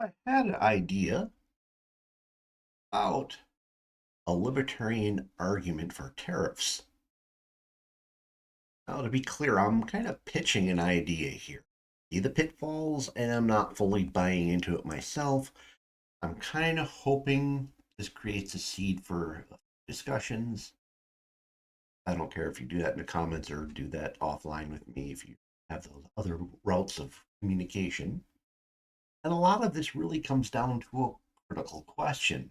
I had an idea about a libertarian argument for tariffs. Now, to be clear, I'm kind of pitching an idea here. See the pitfalls, and I'm not fully buying into it myself. I'm kind of hoping this creates a seed for discussions. I don't care if you do that in the comments or do that offline with me if you have those other routes of communication. And a lot of this really comes down to a critical question.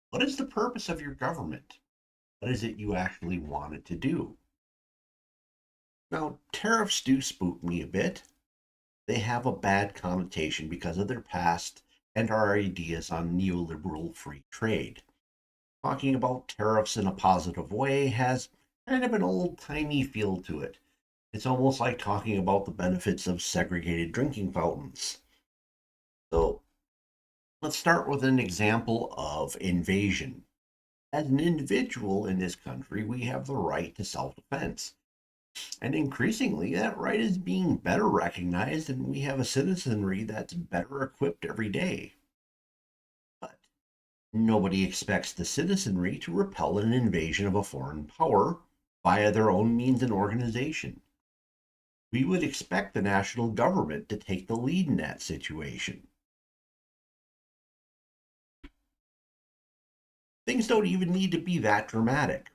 What is the purpose of your government? What is it you actually want it to do? Now, tariffs do spook me a bit. They have a bad connotation because of their past and our ideas on neoliberal free trade. Talking about tariffs in a positive way has kind of an old timey feel to it. It's almost like talking about the benefits of segregated drinking fountains. So, let's start with an example of invasion. As an individual in this country, we have the right to self defense. And increasingly, that right is being better recognized, and we have a citizenry that's better equipped every day. But nobody expects the citizenry to repel an invasion of a foreign power via their own means and organization. We would expect the national government to take the lead in that situation. Things don't even need to be that dramatic.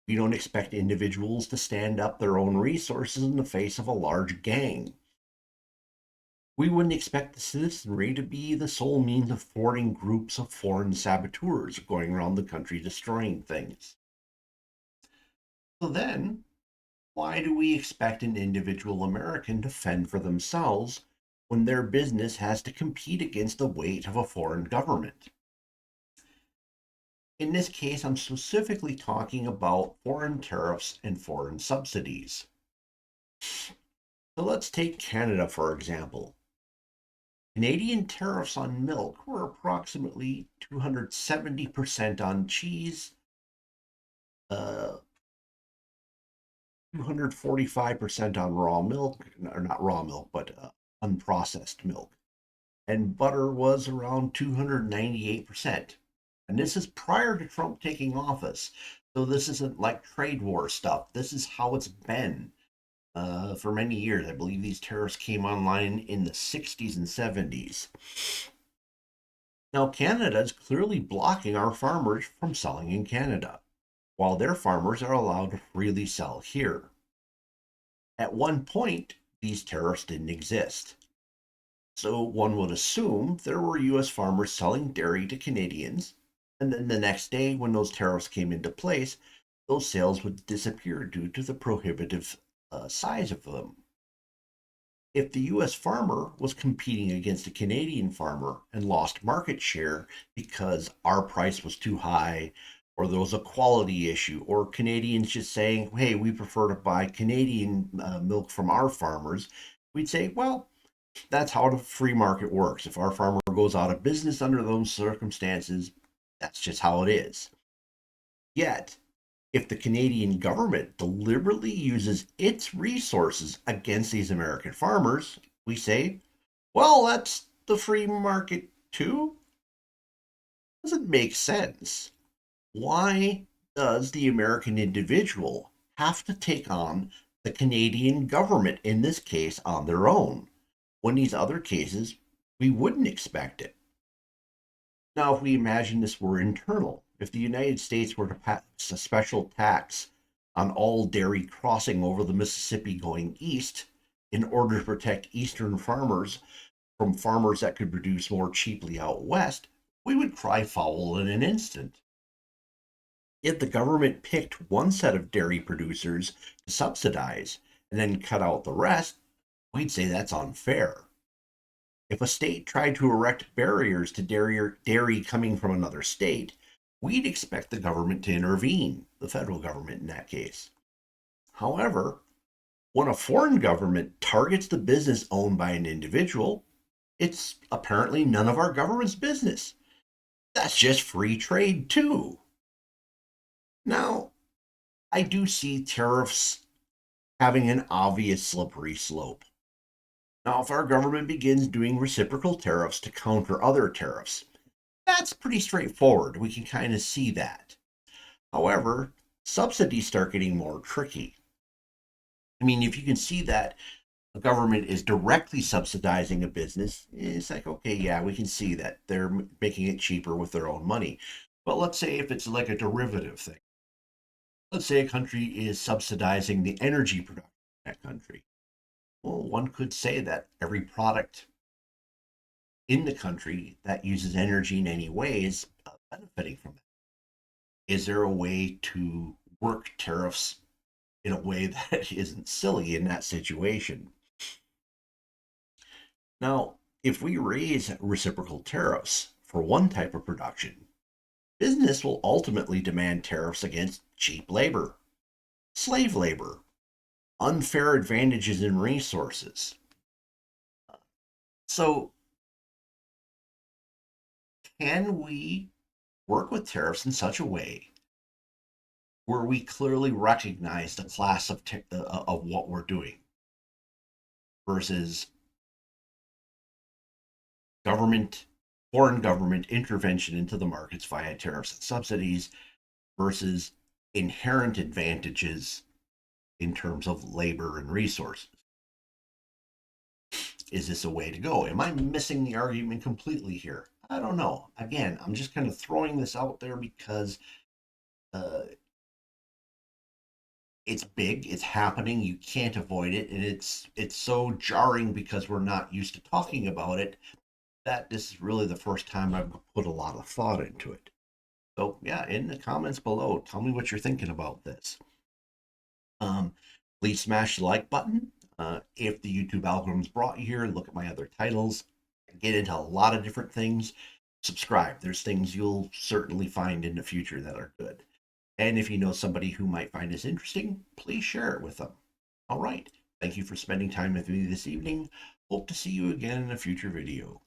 We don't expect individuals to stand up their own resources in the face of a large gang. We wouldn't expect the citizenry to be the sole means of thwarting groups of foreign saboteurs going around the country destroying things. So then, why do we expect an individual American to fend for themselves when their business has to compete against the weight of a foreign government? In this case, I'm specifically talking about foreign tariffs and foreign subsidies. So let's take Canada, for example. Canadian tariffs on milk were approximately 270% on cheese, 245% on raw milk, or not raw milk, but unprocessed milk. And butter was around 298%. And this is prior to Trump taking office. So this isn't like trade war stuff. This is how it's been for many years. I believe these tariffs came online in the 60s and 70s. Now, Canada is clearly blocking our farmers from selling in Canada, while their farmers are allowed to freely sell here. At one point, these tariffs didn't exist. So one would assume there were US farmers selling dairy to Canadians, and then the next day, when those tariffs came into place, those sales would disappear due to the prohibitive size of them. If the US farmer was competing against a Canadian farmer and lost market share because our price was too high, or there was a quality issue, or Canadians just saying, hey, we prefer to buy Canadian milk from our farmers, we'd say, well, that's how the free market works. If our farmer goes out of business under those circumstances, that's just how it is. Yet, if the Canadian government deliberately uses its resources against these American farmers, we say, well, that's the free market too? Doesn't make sense. Why does the American individual have to take on the Canadian government, in this case, on their own, when these other cases we wouldn't expect it? Now, if we imagine this were internal, if the United States were to pass a special tax on all dairy crossing over the Mississippi going east in order to protect eastern farmers from farmers that could produce more cheaply out west, we would cry foul in an instant. If the government picked one set of dairy producers to subsidize and then cut out the rest, we'd say that's unfair. If a state tried to erect barriers to dairy coming from another state, we'd expect the government to intervene, the federal government in that case. However, when a foreign government targets the business owned by an individual, it's apparently none of our government's business. That's just free trade, too. Now, I do see tariffs having an obvious slippery slope. Now, if our government begins doing reciprocal tariffs to counter other tariffs, that's pretty straightforward. We can kind of see that. However, subsidies start getting more tricky. I mean, if you can see that a government is directly subsidizing a business, it's like, okay, yeah, we can see that they're making it cheaper with their own money. But let's say if it's like a derivative thing, let's say a country is subsidizing the energy production in that country. Well, one could say that every product in the country that uses energy in any way is benefiting from it. Is there a way to work tariffs in a way that isn't silly in that situation? Now, if we raise reciprocal tariffs for one type of production, business will ultimately demand tariffs against cheap labor, slave labor, unfair advantages in resources. So, can we work with tariffs in such a way where we clearly recognize the class of what we're doing versus government, foreign government intervention into the markets via tariffs and subsidies versus inherent advantages in terms of labor and resources? Is this a way to go? Am I missing the argument completely here? I don't know. Again, I'm just kind of throwing this out there because uh, it's big, it's happening, you can't avoid it, and it's so jarring because we're not used to talking about it that this is really the first time I've put a lot of thought into it. So yeah, in the comments below, tell me what you're thinking about this. Um, Please smash the like button. If the YouTube algorithm's brought you here, look at my other titles. Get into a lot of different things. Subscribe. There's things you'll certainly find in the future that are good. And if you know somebody who might find this interesting, please share it with them. All right. Thank you for spending time with me this evening. Hope to see you again in a future video.